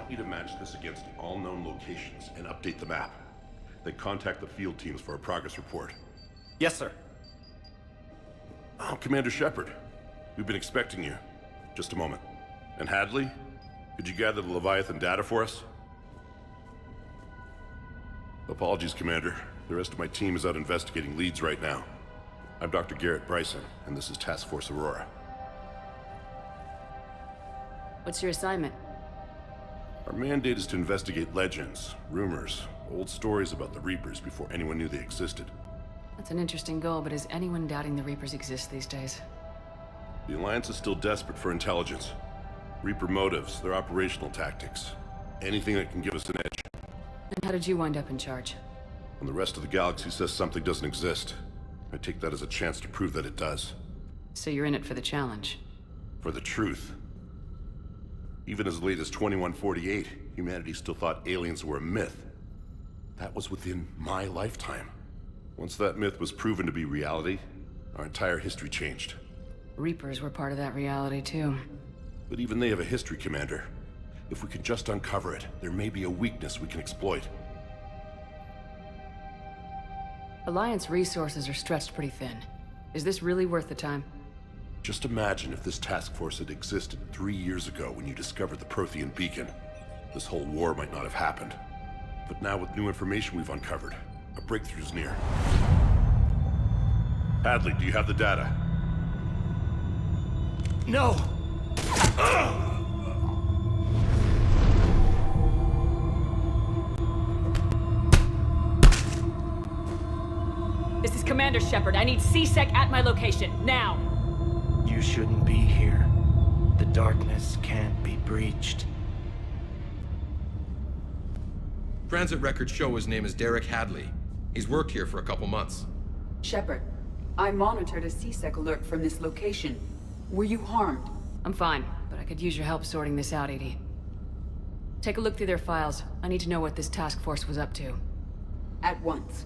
want you to match this against all known locations and update the map. Then contact the field teams for a progress report. Yes, sir. Oh, Commander Shepard. We've been expecting you. Just a moment. And Hadley? Could you gather the Leviathan data for us? Apologies, Commander. The rest of my team is out investigating leads right now. I'm Dr. Garrett Bryson, and this is Task Force Aurora. What's your assignment? Our mandate is to investigate legends, rumors, old stories about the Reapers before anyone knew they existed. That's an interesting goal, but is anyone doubting the Reapers exist these days? The Alliance is still desperate for intelligence. Reaper motives, their operational tactics. Anything that can give us an edge. And how did you wind up in charge? When the rest of the galaxy says something doesn't exist, I take that as a chance to prove that it does. So you're in it for the challenge? For the truth. Even as late as 2148, humanity still thought aliens were a myth. That was within my lifetime. Once that myth was proven to be reality, our entire history changed. Reapers were part of that reality, too. But even they have a history, Commander. If we can just uncover it, there may be a weakness we can exploit. Alliance resources are stretched pretty thin. Is this really worth the time? Just imagine if this task force had existed 3 years ago when you discovered the Prothean beacon. This whole war might not have happened. But now with new information we've uncovered, a breakthrough's near. Hadley, do you have the data? No! This is Commander Shepard. I need C-Sec at my location, now! You shouldn't be here. The darkness can't be breached. Transit records show his name is Derek Hadley. He's worked here for a couple months. Shepard, I monitored a C-Sec alert from this location. Were you harmed? I'm fine, but I could use your help sorting this out, Edie. Take a look through their files. I need to know what this task force was up to. At once.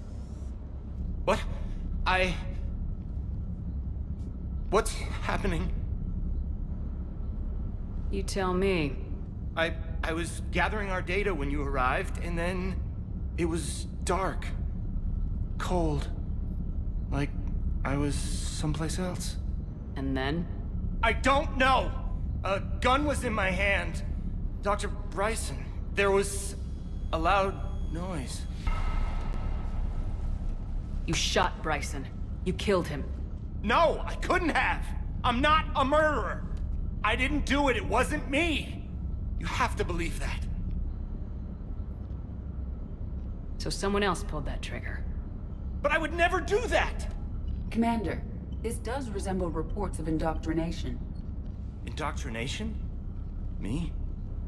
What? What's happening? You tell me. I was gathering our data when you arrived, and then it was dark. Cold. Like I was someplace else. And then? I don't know! A gun was in my hand. Dr. Bryson, there was a loud noise. You shot Bryson. You killed him. No, I couldn't have! I'm not a murderer! I didn't do it, it wasn't me! You have to believe that. So someone else pulled that trigger. But I would never do that! Commander, this does resemble reports of indoctrination. Indoctrination? Me?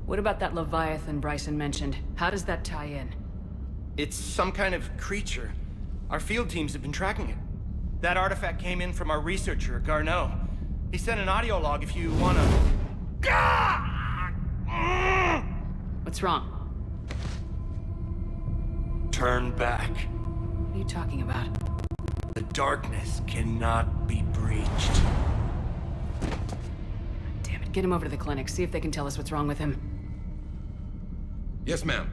What about that Leviathan Bryson mentioned? How does that tie in? It's some kind of creature. Our field teams have been tracking it. That artifact came in from our researcher, Garneau. He sent an audio log if you wanna... What's wrong? Turn back. What are you talking about? The darkness cannot be breached. Damn it, get him over to the clinic. See if they can tell us what's wrong with him. Yes, ma'am.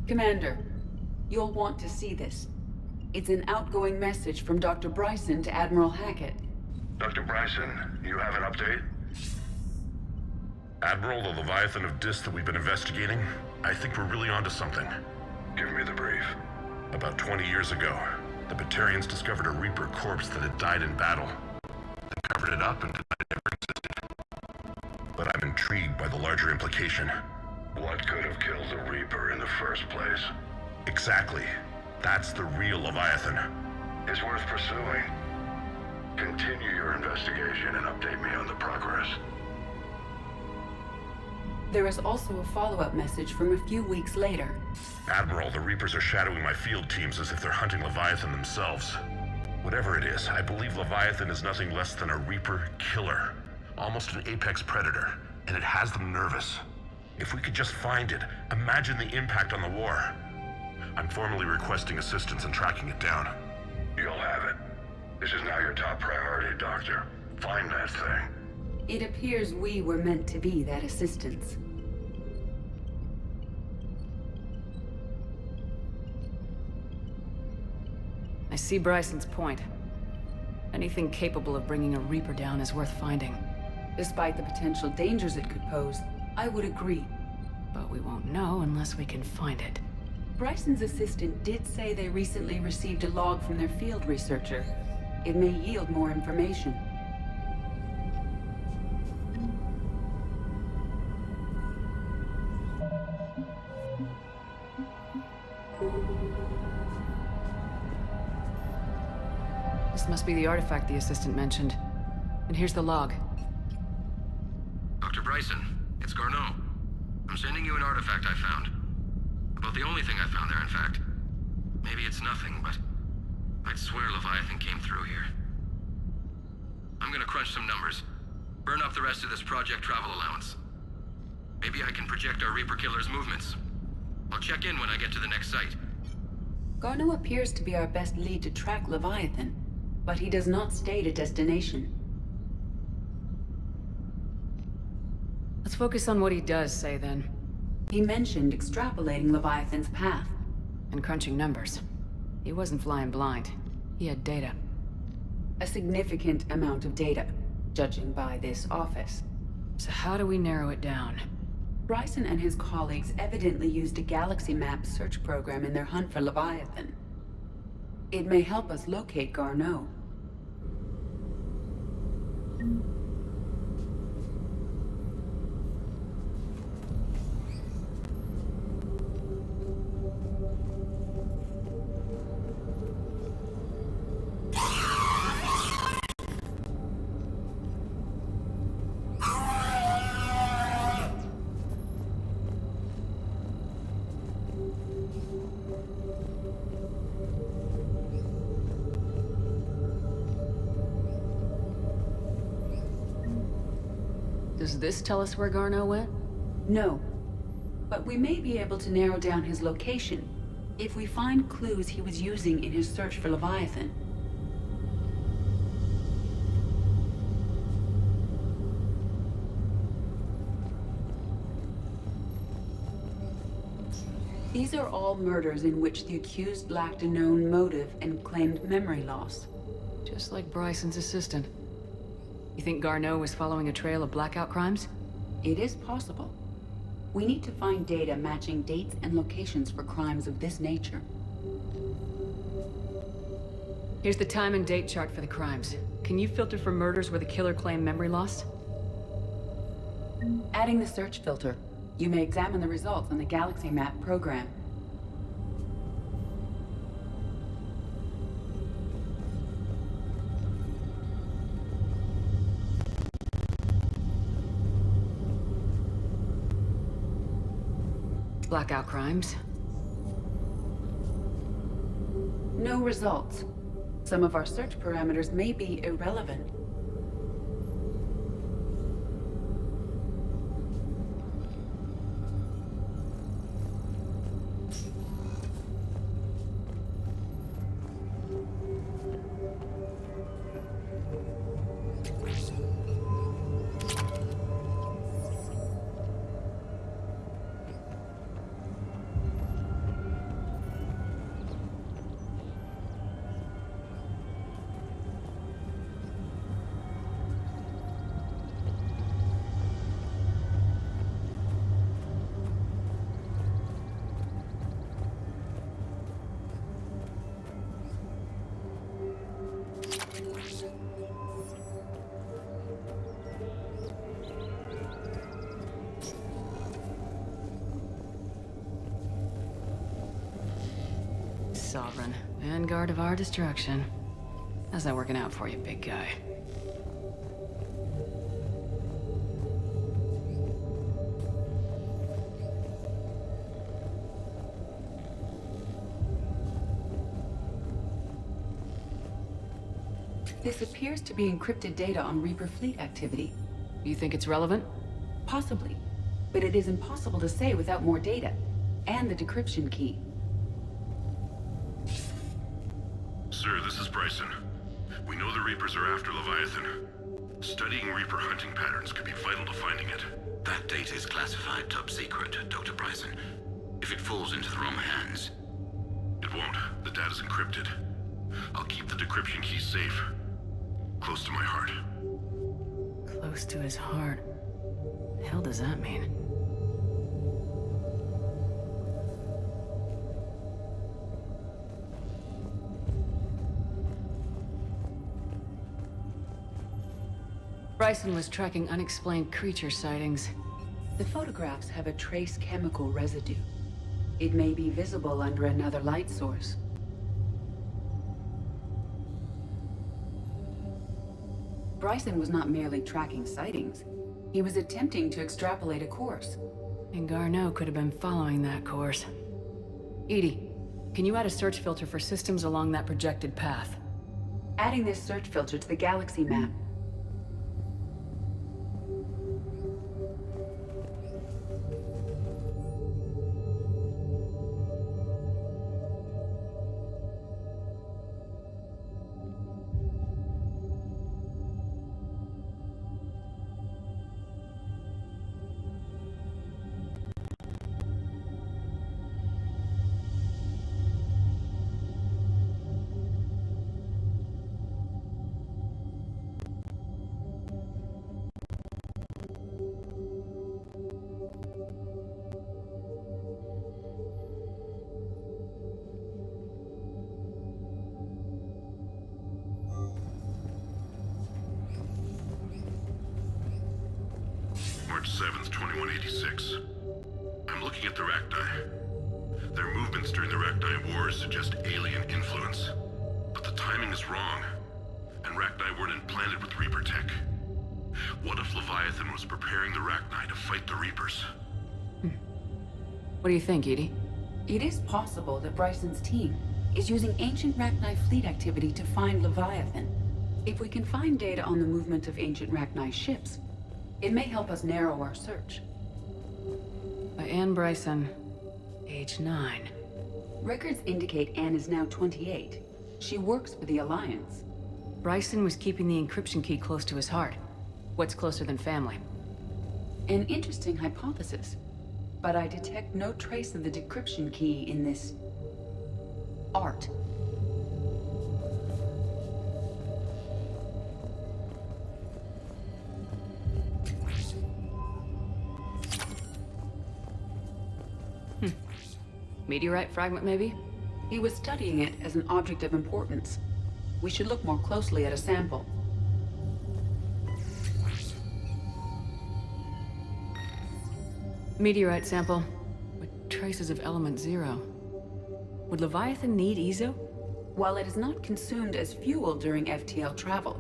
Commander, you'll want to see this. It's an outgoing message from Dr. Bryson to Admiral Hackett. Dr. Bryson, you have an update? Admiral, the Leviathan of Dis that we've been investigating, I think we're really onto something. Give me the brief. About 20 years ago, the Batarians discovered a Reaper corpse that had died in battle. They covered it up and denied it ever existed. But I'm intrigued by the larger implication. What could have killed the Reaper in the first place? Exactly. That's the real Leviathan. It's worth pursuing. Continue your investigation and update me on the progress. There is also a follow-up message from a few weeks later. Admiral, the Reapers are shadowing my field teams as if they're hunting Leviathan themselves. Whatever it is, I believe Leviathan is nothing less than a Reaper killer. Almost an apex predator, and it has them nervous. If we could just find it, imagine the impact on the war. I'm formally requesting assistance in tracking it down. You'll have it. This is now your top priority, Doctor. Find that thing. It appears we were meant to be that assistance. I see Bryson's point. Anything capable of bringing a Reaper down is worth finding. Despite the potential dangers it could pose, I would agree. But we won't know unless we can find it. Bryson's assistant did say they recently received a log from their field researcher. It may yield more information. This must be the artifact the assistant mentioned. And here's the log. Dr. Bryson, it's Garneau. I'm sending you an artifact I found. About the only thing I found there, in fact. Maybe it's nothing, but I'd swear Leviathan came through here. I'm gonna crunch some numbers. Burn up the rest of this project travel allowance. Maybe I can project our Reaper Killer's movements. I'll check in when I get to the next site. Garneau appears to be our best lead to track Leviathan, but he does not state a destination. Let's focus on what he does say then. He mentioned extrapolating Leviathan's path. And crunching numbers. He wasn't flying blind. He had data. A significant amount of data, judging by this office. So how do we narrow it down? Bryson and his colleagues evidently used a galaxy map search program in their hunt for Leviathan. It may help us locate Garneau. Does this tell us where Garneau went? No, but we may be able to narrow down his location if we find clues he was using in his search for Leviathan. These are all murders in which the accused lacked a known motive and claimed memory loss. Just like Bryson's assistant. You think Garneau was following a trail of blackout crimes? It is possible. We need to find data matching dates and locations for crimes of this nature. Here's the time and date chart for the crimes. Can you filter for murders where the killer claimed memory loss? Adding the search filter, you may examine the results on the Galaxy Map program. Blackout crimes. No results. Some of our search parameters may be irrelevant. Sovereign. Vanguard of our destruction. How's that working out for you, big guy? This appears to be encrypted data on Reaper fleet activity. You think it's relevant? Possibly. But it is impossible to say without more data. And the decryption key. Sir, this is Bryson. We know the Reapers are after Leviathan. Studying Reaper hunting patterns could be vital to finding it. That data is classified top secret, Dr. Bryson. If it falls into the wrong hands... It won't. The data's encrypted. I'll keep the decryption key safe. Close to my heart. Close to his heart. The hell does that mean? Bryson was tracking unexplained creature sightings. The photographs have a trace chemical residue. It may be visible under another light source. Bryson was not merely tracking sightings. He was attempting to extrapolate a course. And Garneau could have been following that course. Edie, can you add a search filter for systems along that projected path? Adding this search filter to the galaxy map. March 7th, 2186. I'm looking at the Rachni. Their movements during the Rachni Wars suggest alien influence. But the timing is wrong. And Rachni weren't implanted with Reaper tech. What if Leviathan was preparing the Rachni to fight the Reapers? What do you think, Edie? It is possible that Bryson's team is using ancient Rachni fleet activity to find Leviathan. If we can find data on the movement of ancient Rachni ships, it may help us narrow our search. By Anne Bryson, age 9. Records indicate Anne is now 28. She works for the Alliance. Bryson was keeping the encryption key close to his heart. What's closer than family? An interesting hypothesis, but I detect no trace of the decryption key in this art. Meteorite fragment, maybe? He was studying it as an object of importance. We should look more closely at a sample. Meteorite sample, with traces of element 0. Would Leviathan need Ezo? While it is not consumed as fuel during FTL travel,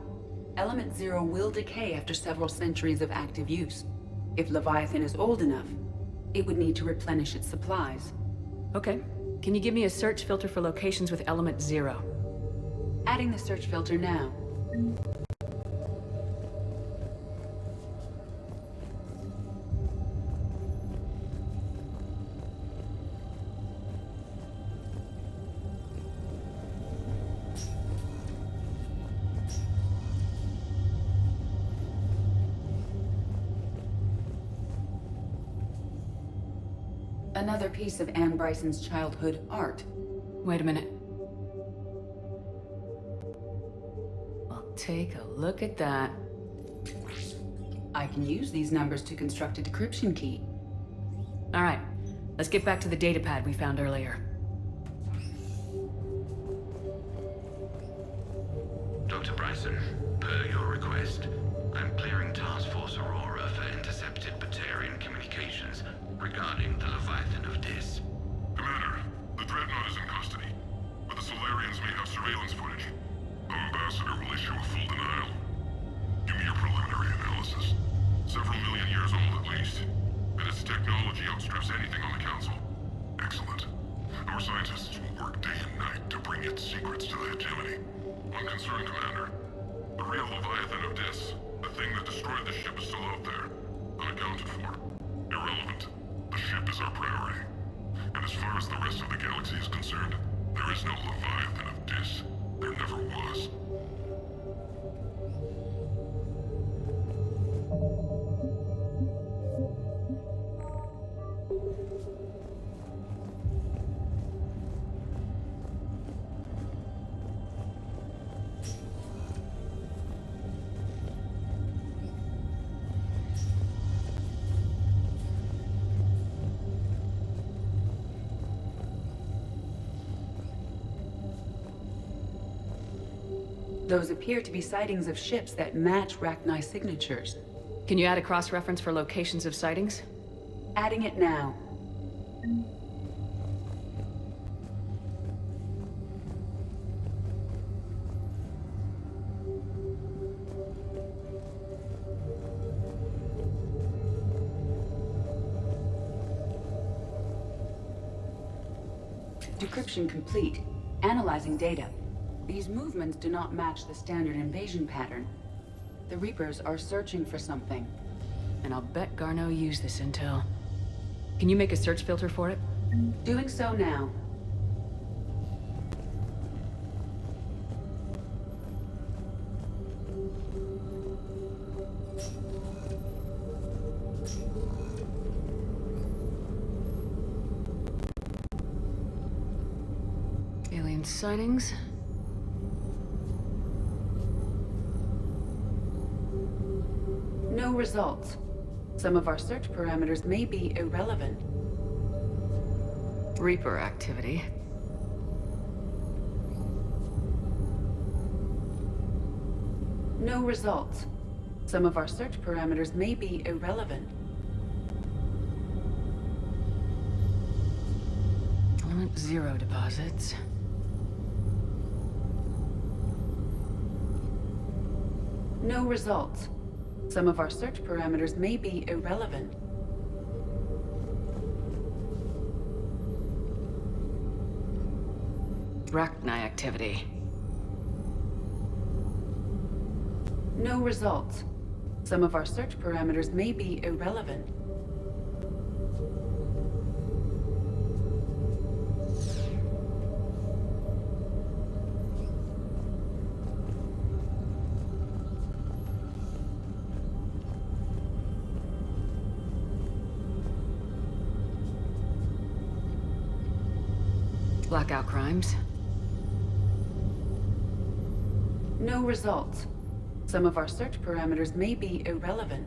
element 0 will decay after several centuries of active use. If Leviathan is old enough, it would need to replenish its supplies. Okay. Can you give me a search filter for locations with element 0? Adding the search filter now. Another piece of Anne Bryson's childhood art. Wait a minute. Well, take a look at that. I can use these numbers to construct a decryption key. All right. Let's get back to the datapad we found earlier. Dr. Bryson, per your request, I'm clearing Task Force Aurora for intercepted Batarian communications regarding the Leviathan of Dis. Commander, the Dreadnought is in custody, but the Solarians may have surveillance footage. Our ambassador will issue a full denial. Give me your preliminary analysis. Several million years old at least, and its technology outstrips anything on the Council. Excellent. Our scientists will work day and night to bring its secrets to the hegemony. One concern, Commander. The real Leviathan of Dis, the thing that destroyed the ship, is still out there, unaccounted for. Irrelevant. The ship is our priority. And as far as the rest of the galaxy is concerned, there is no Leviathan of Dis. There never was. Those appear to be sightings of ships that match Rachni signatures. Can you add a cross-reference for locations of sightings? Adding it now. Decryption complete. Analyzing data. These movements do not match the standard invasion pattern. The Reapers are searching for something. And I'll bet Garneau used this intel. Can you make a search filter for it? Doing so now. Alien sightings? No results. Some of our search parameters may be irrelevant. Reaper activity. No results. Some of our search parameters may be irrelevant. Element 0 deposits. No results. Some of our search parameters may be irrelevant. Rachni activity. No results. Some of our search parameters may be irrelevant. Blackout crimes. No results. Some of our search parameters may be irrelevant.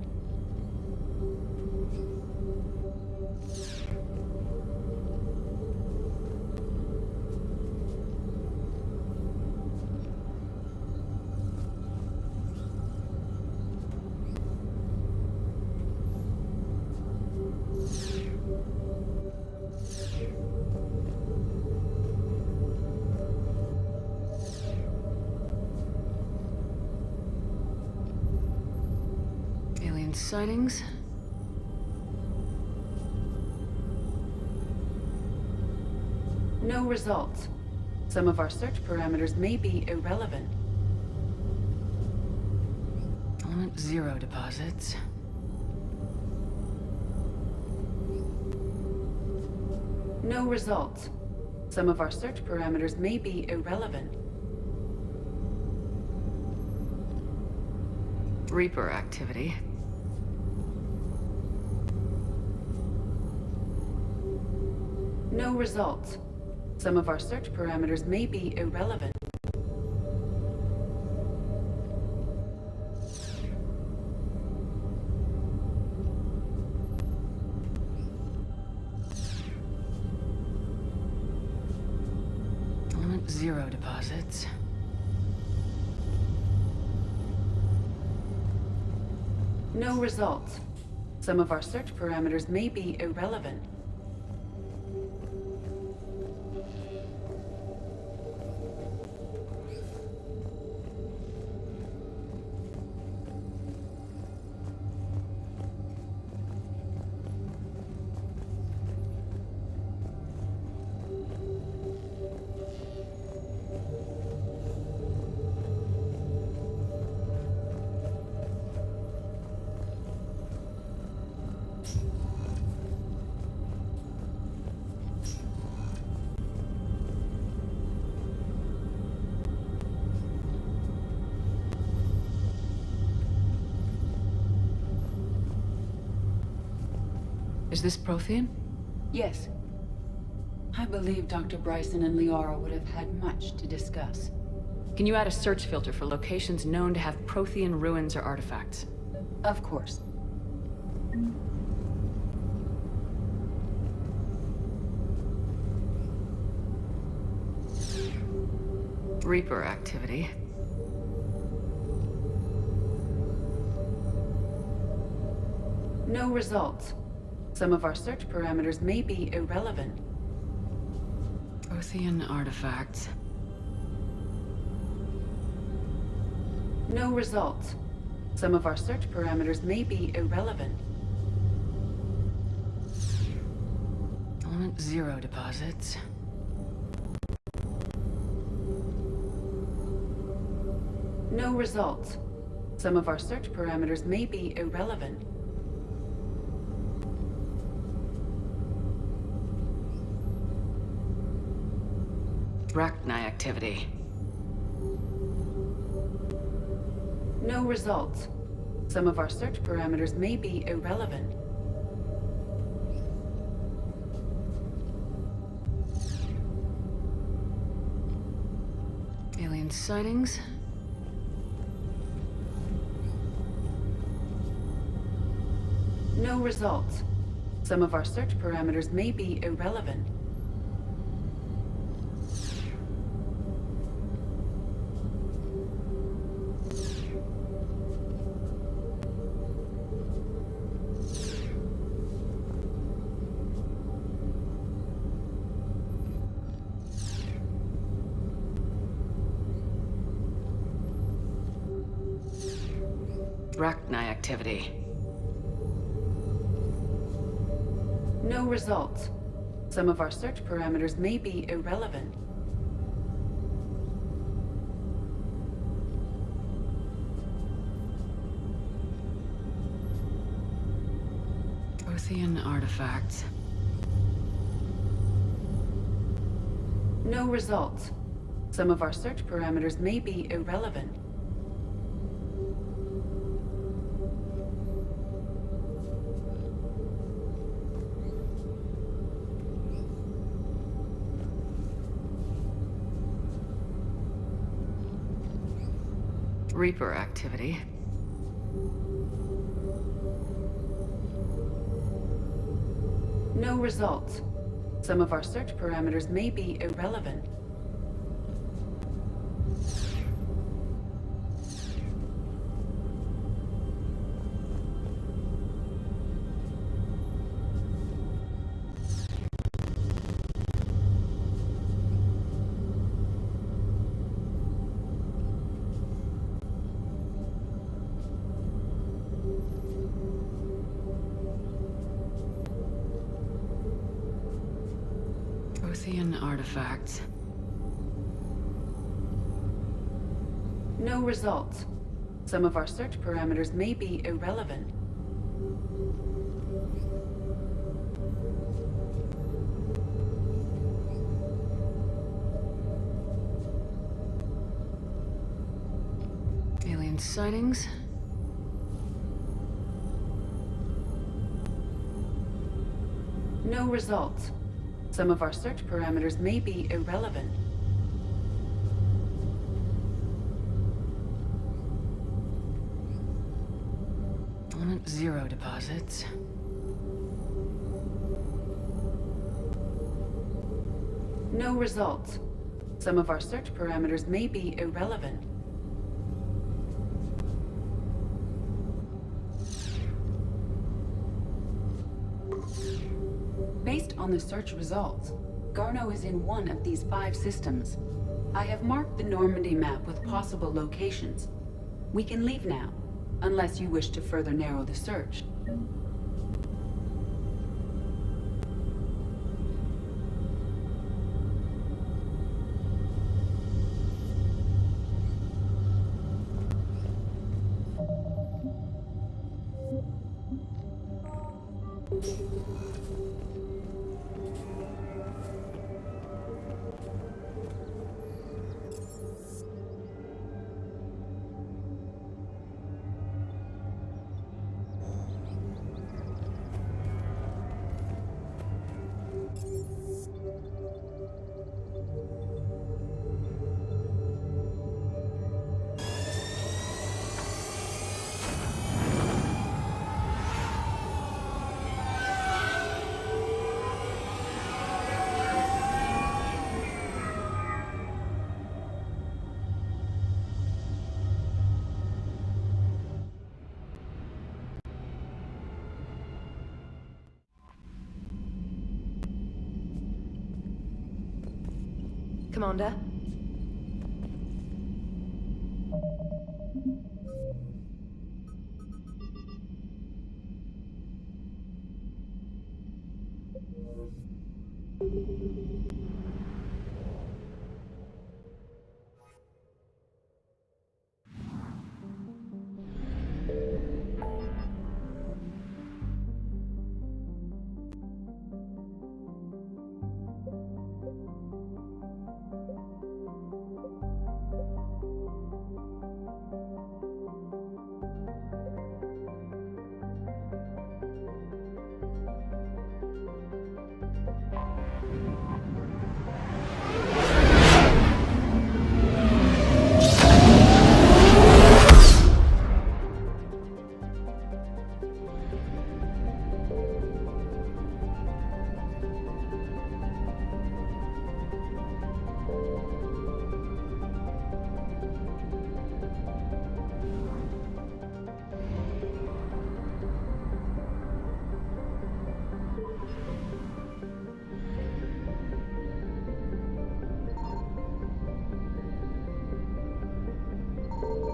Alien sightings? No results. Some of our search parameters may be irrelevant. Element 0 deposits. No results. Some of our search parameters may be irrelevant. Reaper activity. No results. Some of our search parameters may be irrelevant. Element 0 deposits. No results. Some of our search parameters may be irrelevant. Is this Prothean? Yes. I believe Dr. Bryson and Liara would have had much to discuss. Can you add a search filter for locations known to have Prothean ruins or artifacts? Of course. Reaper activity. No results. Some of our search parameters may be irrelevant. Prothean artifacts. No results. Some of our search parameters may be irrelevant. Element 0 deposits. No results. Some of our search parameters may be irrelevant. Arachni activity. No results. Some of our search parameters may be irrelevant. Alien sightings. No results. Some of our search parameters may be irrelevant. Arachni activity. No results. Some of our search parameters may be irrelevant. Prothean artifacts. No results. Some of our search parameters may be irrelevant. Reaper activity. No results. Some of our search parameters may be irrelevant. Prothean artifacts. No results. Some of our search parameters may be irrelevant. Alien sightings. No results. Some of our search parameters may be irrelevant. Element 0 deposits. No results. Some of our search parameters may be irrelevant. Based on the search results, Garneau is in one of these 5 systems. I have marked the Normandy map with possible locations. We can leave now, unless you wish to further narrow the search. Commander.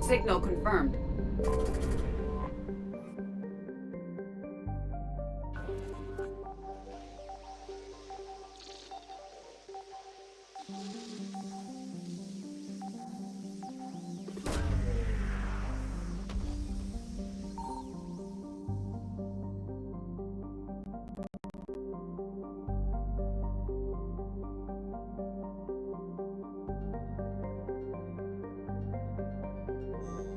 Signal confirmed.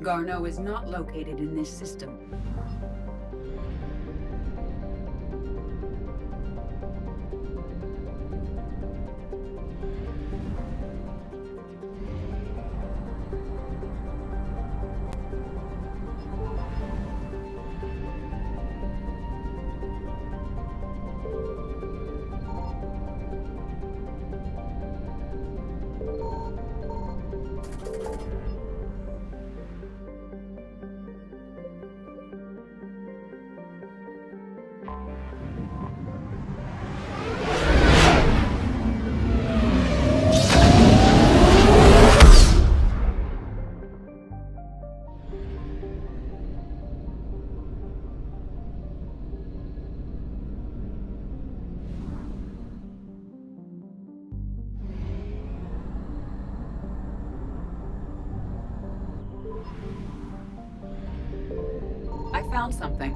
Garneau is not located in this system. I found something.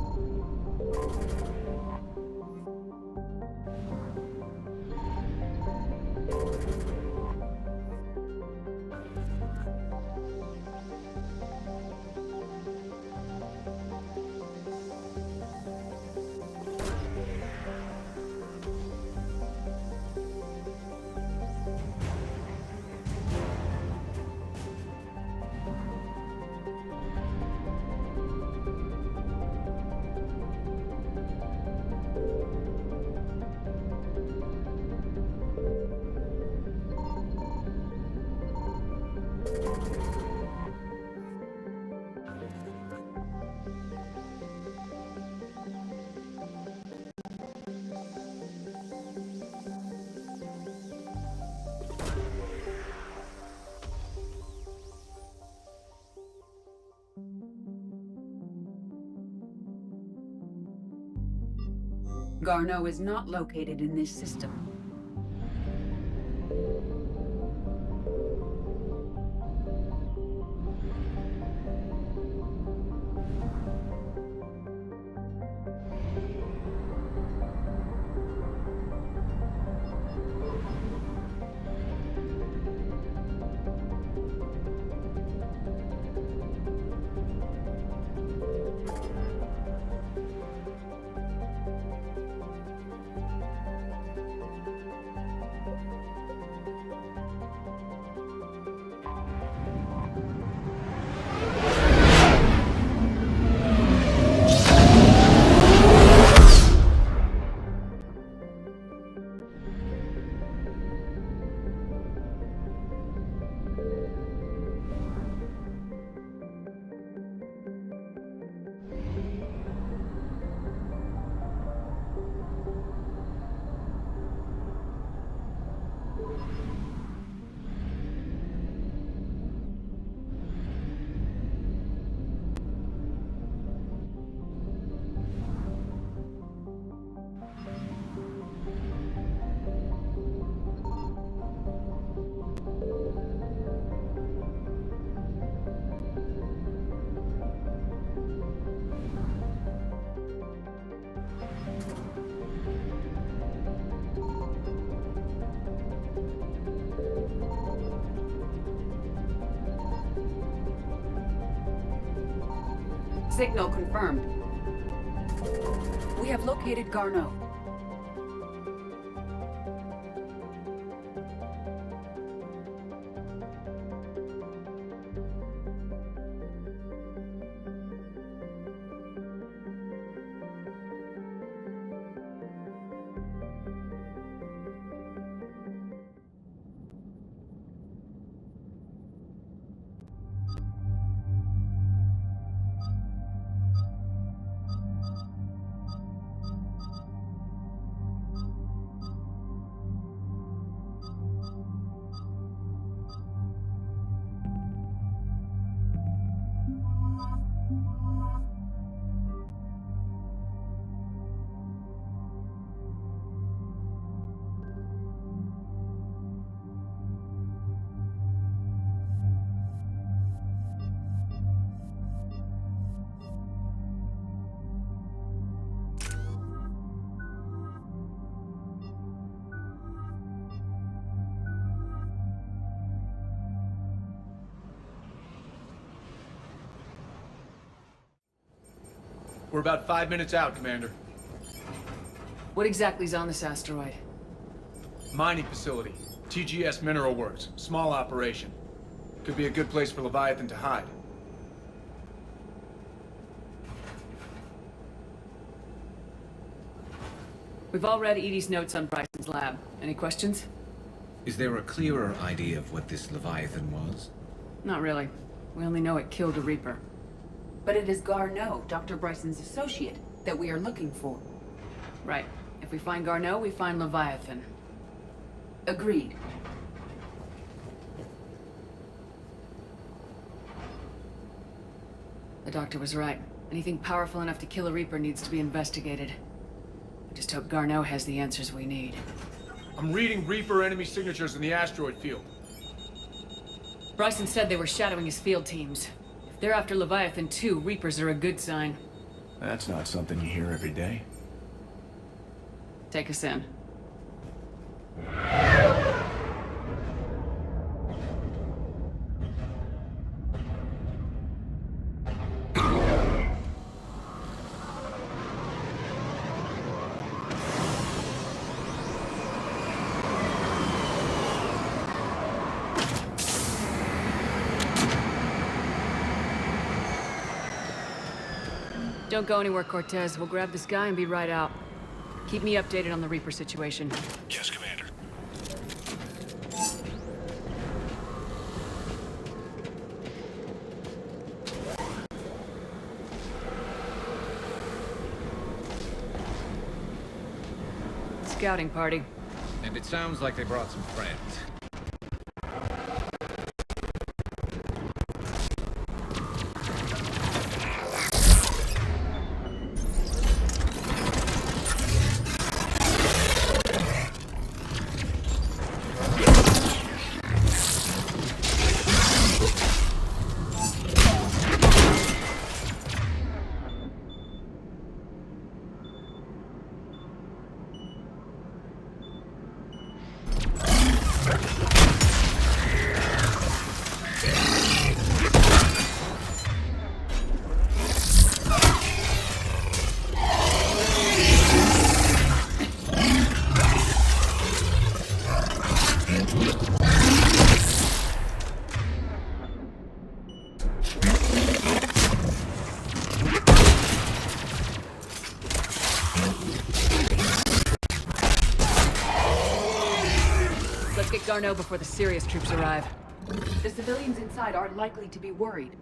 Garneau is not located in this system. Signal confirmed. We have located Garneau. We're about 5 minutes out, Commander. What exactly is on this asteroid? Mining facility. TGS Mineral Works. Small operation. Could be a good place for Leviathan to hide. We've all read Edie's notes on Bryson's lab. Any questions? Is there a clearer idea of what this Leviathan was? Not really. We only know it killed a Reaper. But it is Garneau, Dr. Bryson's associate, that we are looking for. Right. If we find Garneau, we find Leviathan. Agreed. The doctor was right. Anything powerful enough to kill a Reaper needs to be investigated. I just hope Garneau has the answers we need. I'm reading Reaper enemy signatures in the asteroid field. Bryson said they were shadowing his field teams. If they're after Leviathan too, Reapers are a good sign. That's not something you hear every day. Take us in. Don't go anywhere, Cortez. We'll grab this guy and be right out. Keep me updated on the Reaper situation. Yes, Commander. Scouting party. And it sounds like they brought some friends. Get Garneau before the serious troops arrive. The civilians inside are likely to be worried.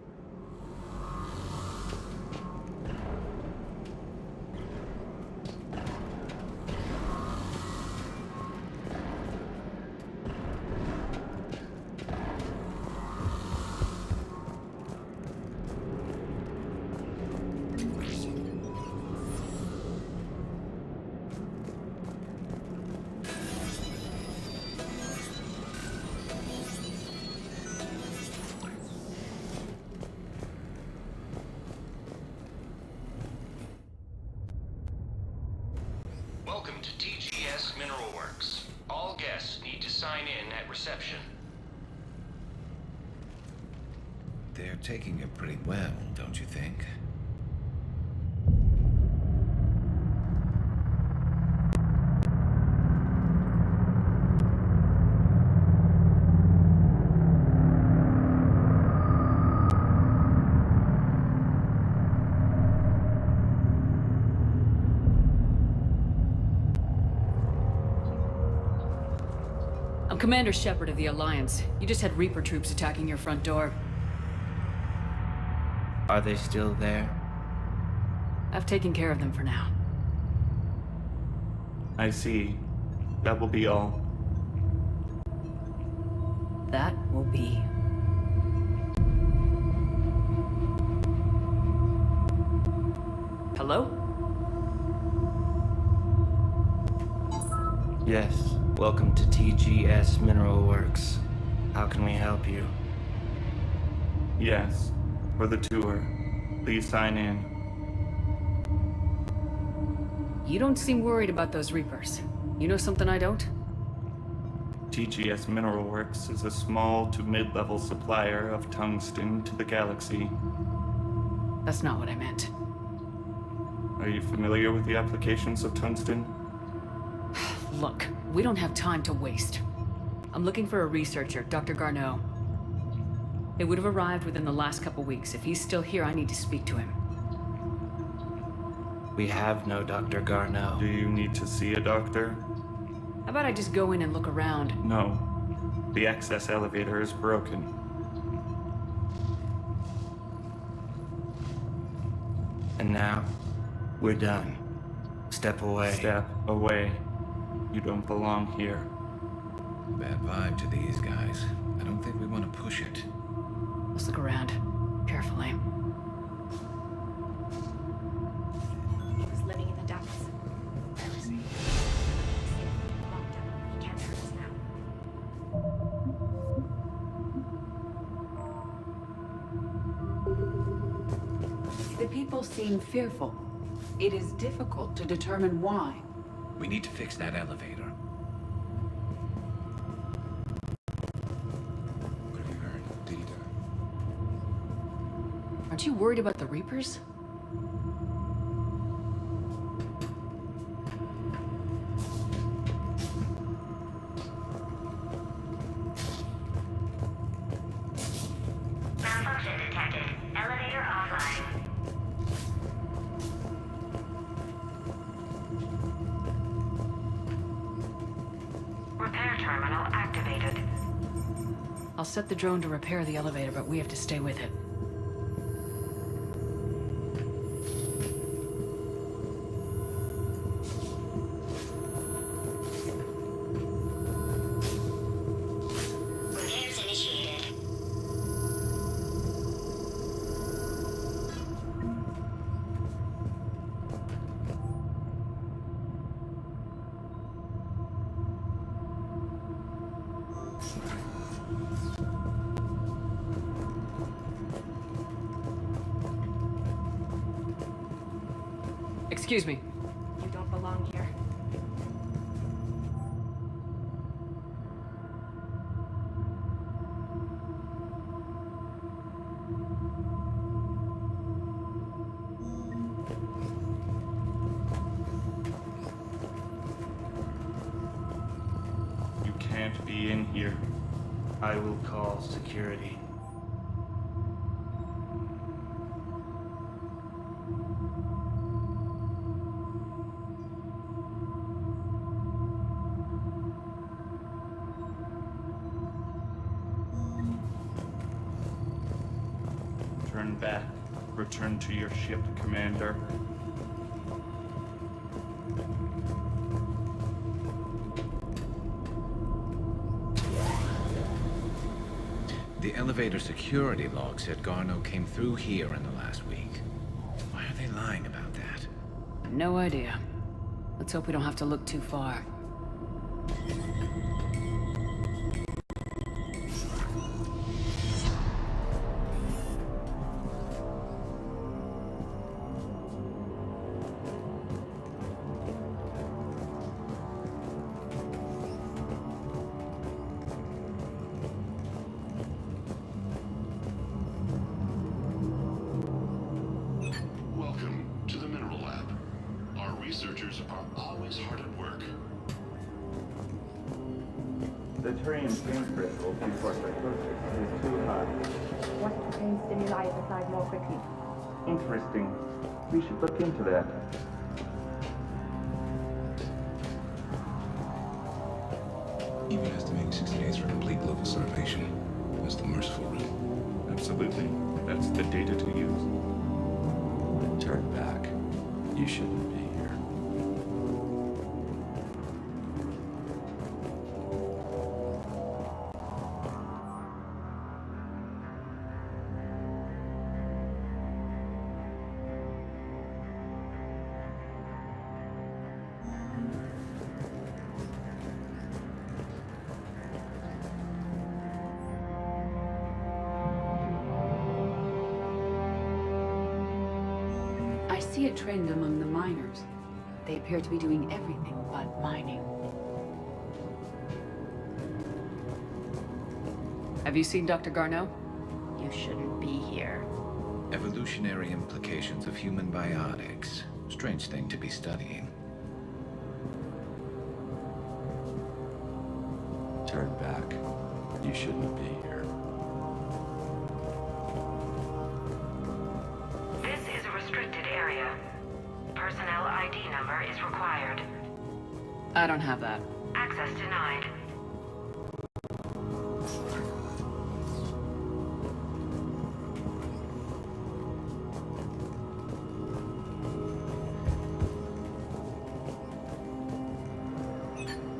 Welcome to TGS Mineral Works. All guests need to sign in at reception. They're taking it pretty well, don't you think? Commander Shepard of the Alliance. You just had Reaper troops attacking your front door. Are they still there? I've taken care of them for now. I see. That will be all. That will be. Hello? Yes. Welcome to TGS Mineral Works. How can we help you? Yes. For the tour. Please sign in. You don't seem worried about those Reapers. You know something I don't? TGS Mineral Works is a small to mid-level supplier of tungsten to the galaxy. That's not what I meant. Are you familiar with the applications of tungsten? Look, we don't have time to waste. I'm looking for a researcher, Dr. Garneau. They would have arrived within the last couple weeks. If he's still here, I need to speak to him. We have no Dr. Garneau. Do you need to see a doctor? How about I just go in and look around? No. The access elevator is broken. And now, we're done. Step away. Step away. You don't belong here. Bad vibe to these guys. I don't think we want to push it. Let's look around. Carefully. He was living in the depths. Where was he? Locked up. He can't hurt us now. The people seem fearful. It is difficult to determine why. We need to fix that elevator. What have you heard? Did he die? Aren't you worried about the Reapers? Malfunction detected. Elevator offline. Repair terminal activated. I'll set the drone to repair the elevator, but we have to stay with it. Repairs initiated. Excuse me. You don't belong here. You can't be in here. I will call Security. Turn back. Return to your ship, Commander. The elevator security log said Garneau came through here in the last week. Why are they lying about that? No idea. Let's hope we don't have to look too far. Welcome to the Mineral Lab. Our researchers are always hard at work. The Turian pain threshold before psychosis is too high. What pain stimuli is applied more quickly? Interesting. We should look into that. Even estimating 6 days for complete local starvation. That's the merciful route. Absolutely. That's the data to use. Turn back. You shouldn't be here. I see a trend among the miners. They appear to be doing everything but mining. Have you seen Dr. Garneau? You shouldn't be here. Evolutionary implications of human biotics. Strange thing to be studying. Turn back. You shouldn't be here. This is a restricted area. Personnel ID number is required. I don't have that. Access denied.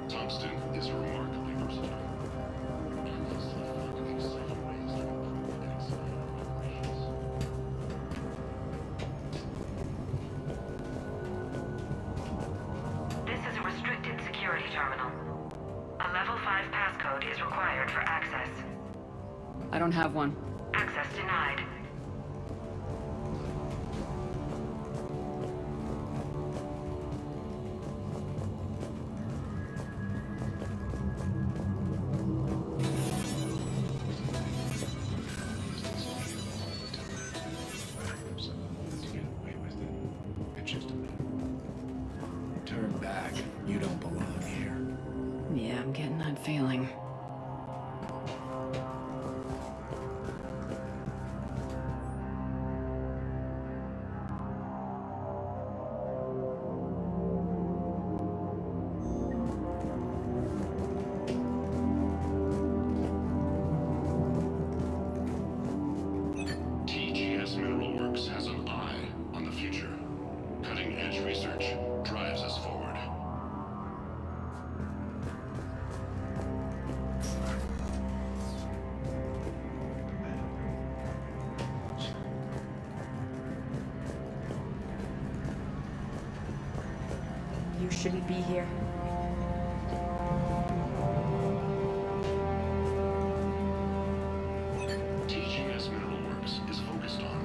Tungsten is remarkably versatile. This is a restricted security terminal. A level 5 passcode is required for access. I don't have one. Access denied. Turn back. You don't belong here. Yeah, I'm getting that feeling. TGS Mineral Works has an eye on the future. Cutting-edge research drives us forward. You shouldn't be here. TGS Mineral Works is focused on.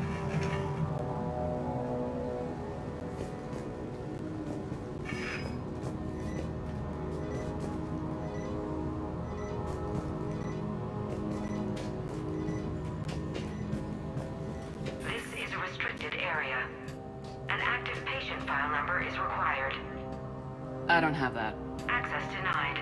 This is a restricted area. An active patient file number is required. I don't have that. Access denied.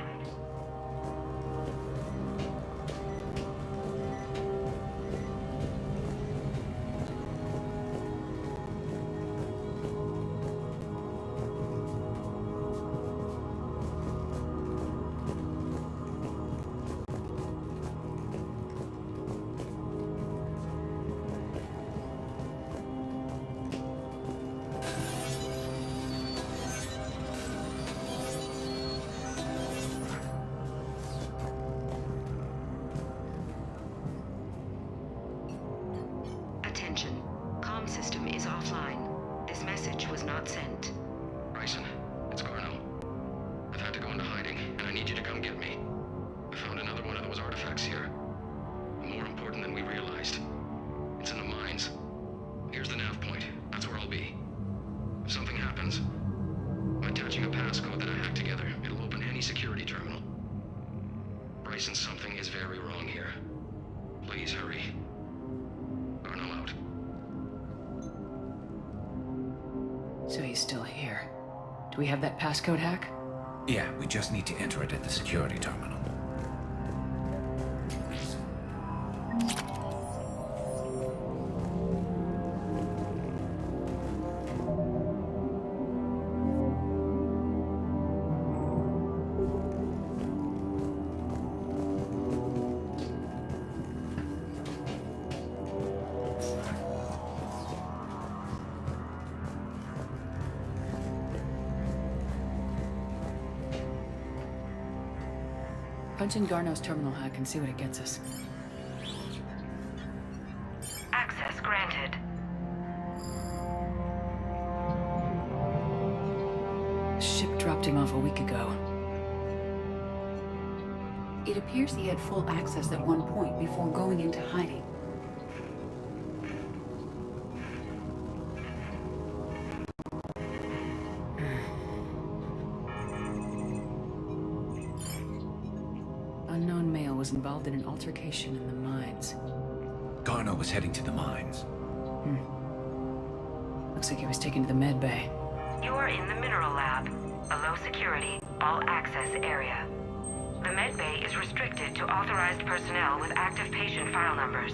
Attention. Comm system is offline. This message was not sent. Bryson, it's Garneau. I've had to go into hiding, and I need you to come get me. I found another one of those artifacts here. More important than we realized. It's in the mines. Here's the nav point. That's where I'll be. If something happens, by attaching a passcode that I hacked together, it'll open any security terminal. Bryson, something is very wrong here. Please hurry. Garneau out. So he's still here. Do we have that passcode hack? Yeah, we just need to enter it at the security terminal. Punch in Garno's terminal hack and see what it gets us. Access granted. Ship dropped him off a week ago. It appears he had full access at one point before going into hiding. Unknown male was involved in an altercation in the mines. Garno was heading to the mines. Looks like he was taken to the med bay. You are in the mineral lab, a low security, all access area. The med bay is restricted to authorized personnel with active patient file numbers.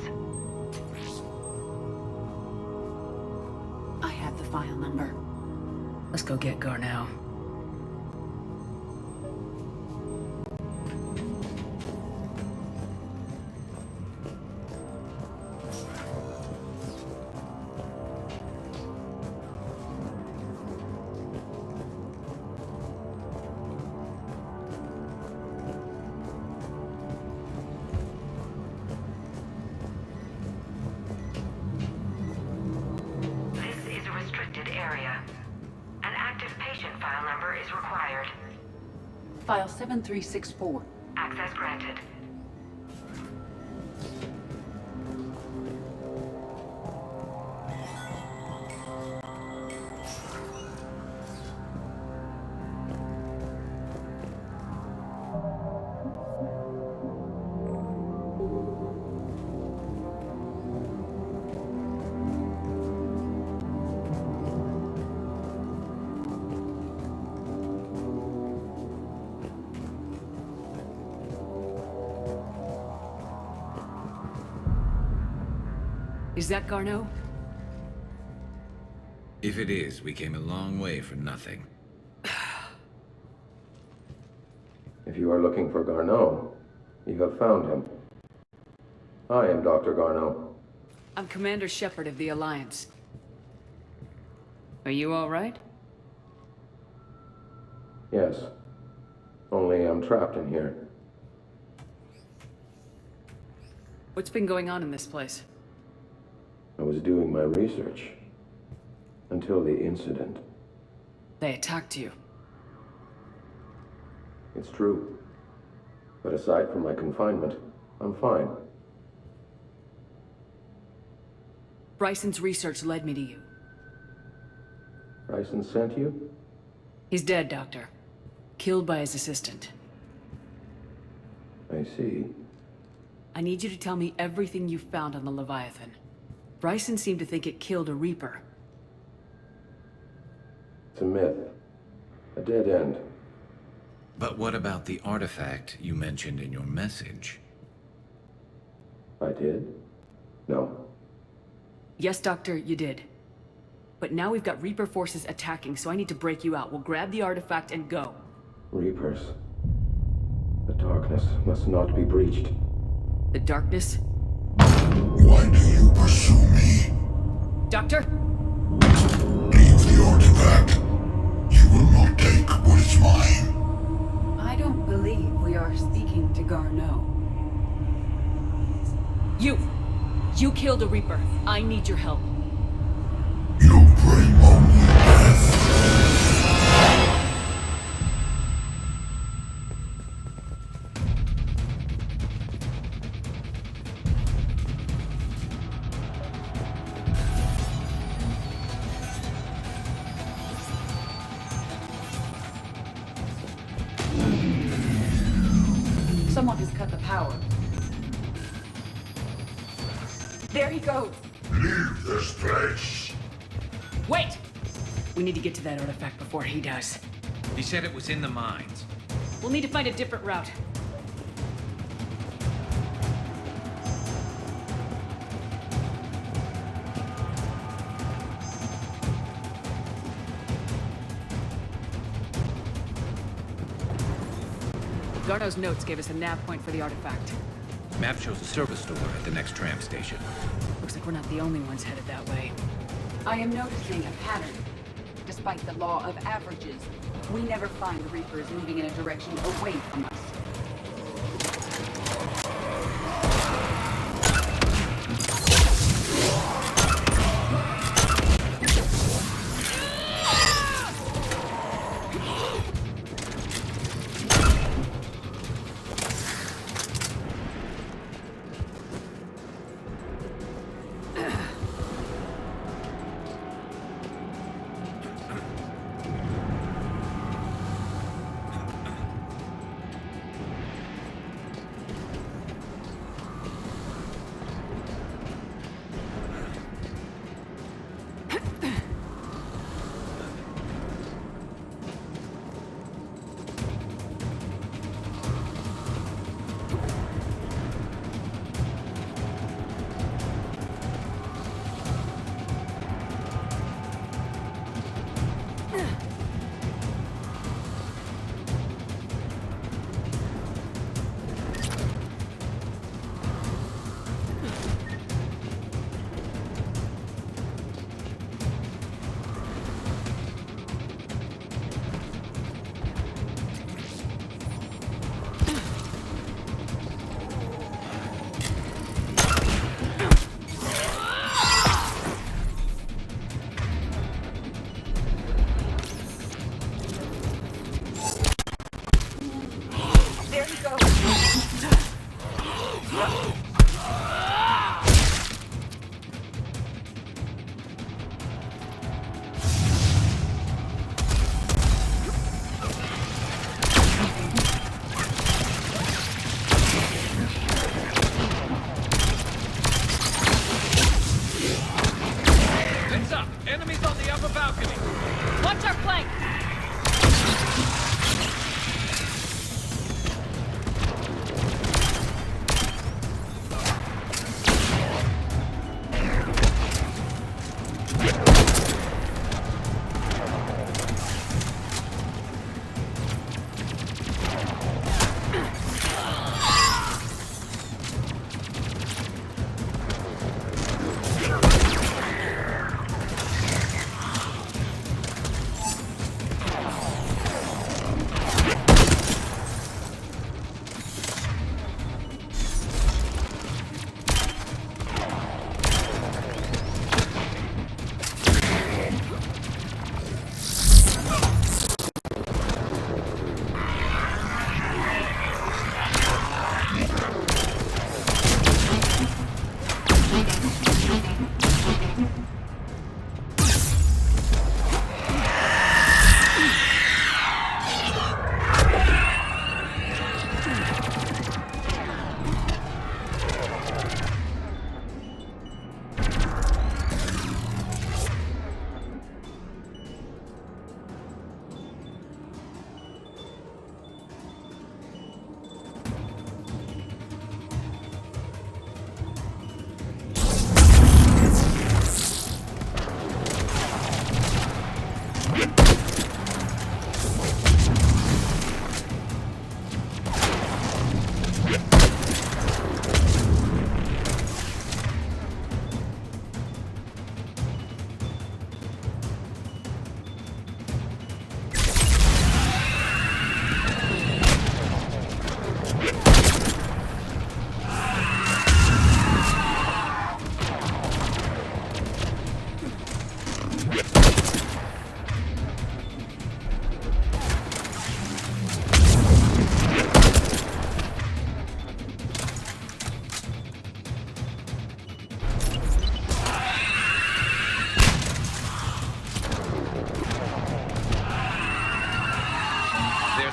I have the file number. Let's go get Garno. File 7364. Access granted. Is that Garno? If it is, we came a long way for nothing. If you are looking for Garno, you have found him. I am Dr. Garno. I'm Commander Shepard of the Alliance. Are you all right? Yes. Only I'm trapped in here. What's been going on in this place? I was doing my research. Until the incident. They attacked you. It's true. But aside from my confinement, I'm fine. Bryson's research led me to you. Bryson sent you? He's dead, Doctor. Killed by his assistant. I see. I need you to tell me everything you found on the Leviathan. Bryson seemed to think it killed a Reaper. It's a myth. A dead end. But what about the artifact you mentioned in your message? I did? No. Yes, Doctor, you did. But now we've got Reaper forces attacking, so I need to break you out. We'll grab the artifact and go. Reapers. The darkness must not be breached. The darkness? Why do you pursue me? Doctor? Leave the artifact. You will not take what is mine. I don't believe we are speaking to Garno. You killed a Reaper. I need your help. You bring only death. Someone has cut the power. There he goes! Leave this place! Wait! We need to get to that artifact before he does. He said it was in the mines. We'll need to find a different route. Garno's notes gave us a nav point for the artifact. Map shows a service door at the next tram station. Looks like we're not the only ones headed that way. I am noticing a pattern. Despite the law of averages, we never find the Reapers moving in a direction away from us.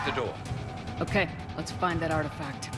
the door. Okay, let's find that artifact.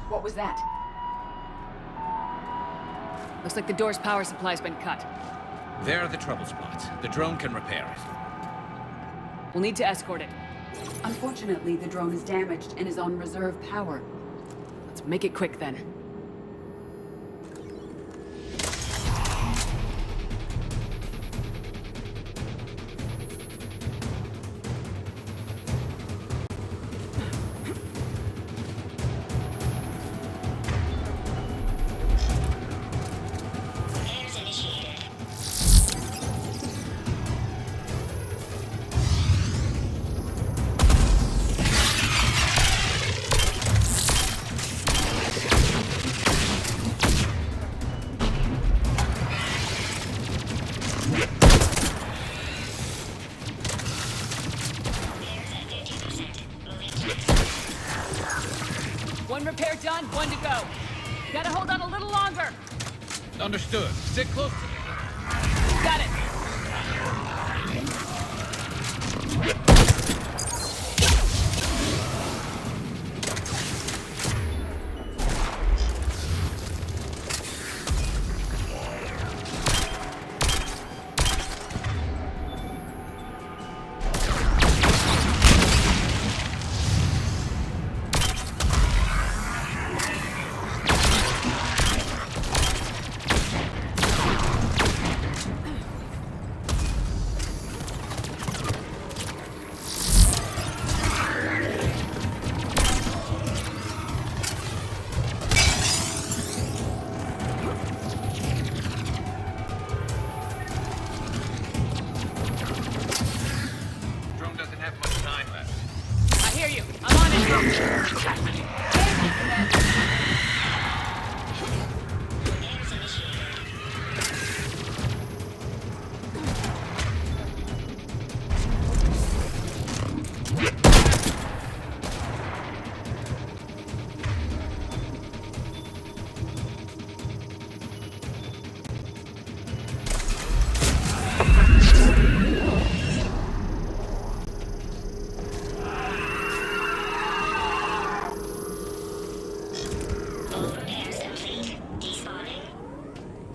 What was that? Looks like the door's power supply's been cut. There are the trouble spots. The drone can repair it. We'll need to escort it. Unfortunately, the drone is damaged and is on reserve power. Let's make it quick then. One repair done, one to go. Gotta hold on a little longer. Understood. Stick close to me. Got it.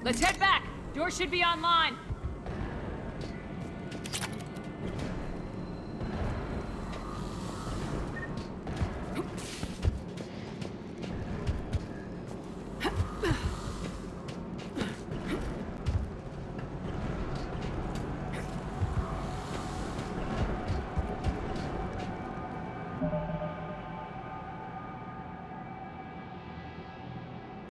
Let's head back. Door should be online.